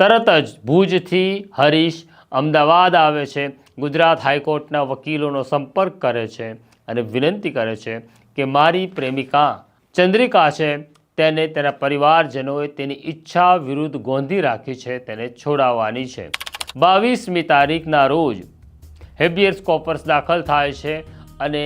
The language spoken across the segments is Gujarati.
તરત જ ભુજથી હરીશ અમદાવાદ આવે છે, ગુજરાત હાઈકોર્ટના વકીલોનો સંપર્ક કરે છે અને વિનંતી કરે છે કે મારી પ્રેમિકા ચંદ્રિકા છે તેને તેના પરિવારજનોએ તેની ઈચ્છા વિરુદ્ધ ગોંધી રાખી છે, તેને છોડાવવાની છે। 22મી તારીખના રોજ હેબિયસ કોર્પસ દાખલ થાય છે અને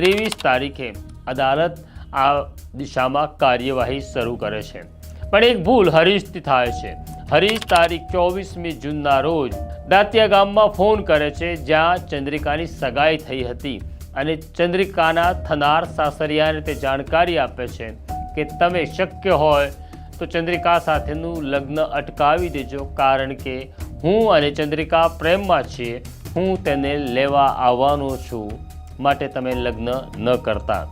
23 તારીખે અદાલત આ દિશામાં કાર્યવાહી શરૂ કરે છે। પણ એક ભૂલ હરીશથી થાય છે। હરીશ તારીખ 24મી જૂનના રોજ દાંતિયા ગામમાં ફોન કરે છે, જ્યાં ચંદ્રિકાની સગાઈ થઈ હતી અને ચંદ્રિકાના થનાર સાસરિયાને તે જાણકારી આપે છે કે તમે શક્ય હોય તો ચંદ્રિકા સાથેનું લગ્ન અટકાવી દેજો, કારણ કે હું અને ચંદ્રિકા પ્રેમમાં છીએ, હું તેને લેવા આવવાનો છું, માટે તમે લગ્ન ન કરતા।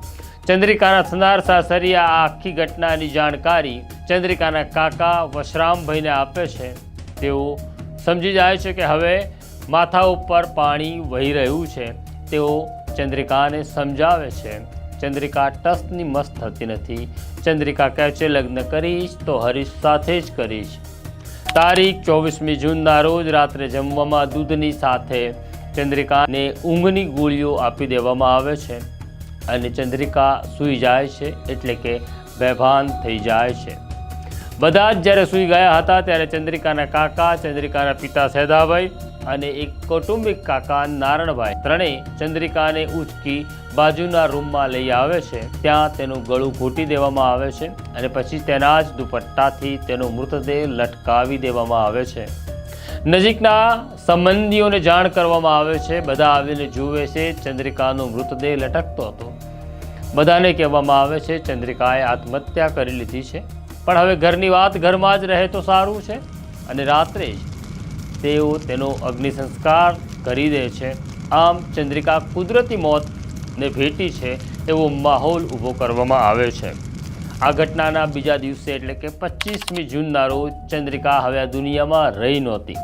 ચંદ્રિકાના થનાર સાસરિયા આ આખી ઘટનાની જાણકારી ચંદ્રિકાના કાકા વશરામભાઈને આપે છે। તેઓ સમજી જાય છે કે હવે માથા ઉપર પાણી વહી રહ્યું છે। તેઓ ચંદ્રિકાને સમજાવે છે। ચંદ્રિકા ટસની મસ્ત થતી નથી। ચંદ્રિકા કહે છે લગ્ન કરીશ તો હરીશ સાથે જ કરીશ। તારીખ 24મી જૂનના રોજ રાત્રે જમવામાં દૂધની સાથે ચંદ્રિકાને ઊંઘની ગોળીઓ આપી દેવામાં આવે છે અને ચંદ્રિકા સૂઈ જાય છે, એટલે કે બેભાન થઈ જાય છે। બધા જ જ્યારે સૂઈ ગયા હતા ત્યારે ચંદ્રિકાના કાકા, ચંદ્રિકાના પિતા સૈદાભાઈ અને એક કૌટુંબિક કાકા નારણભાઈ ત્રણેય ચંદ્રિકાને ઉચકી બાજુના રૂમમાં લઈ આવે છે। ત્યાં તેનું ગળું ઘૂંટી દેવામાં આવે છે અને પછી તેના જ દુપટ્ટાથી તેનો મૃતદેહ લટકાવી દેવામાં આવે છે। નજીકના સંબંધીઓને જાણ કરવામાં આવે છે। બધા આવીને જુએ છે, ચંદ્રિકાનો મૃતદેહ લટકતો હતો। બધાને કહેવામાં આવે છે ચંદ્રિકાએ આત્મહત્યા કરી લીધી છે, પણ હવે ઘરની વાત ઘરમાં જ રહે તો સારું છે અને રાત્રે જ તેઓ તેનો અગ્નિ સંસ્કાર કરી દે છે। આમ ચંદ્રિકા કુદરતી મોતને ભેટી છે એવો માહોલ ઊભો કરવામાં આવે છે। આ ઘટનાના બીજા દિવસે એટલે કે 25મી જૂનના રોજ ચંદ્રિકા હવે આ દુનિયામાં રહી નહોતી।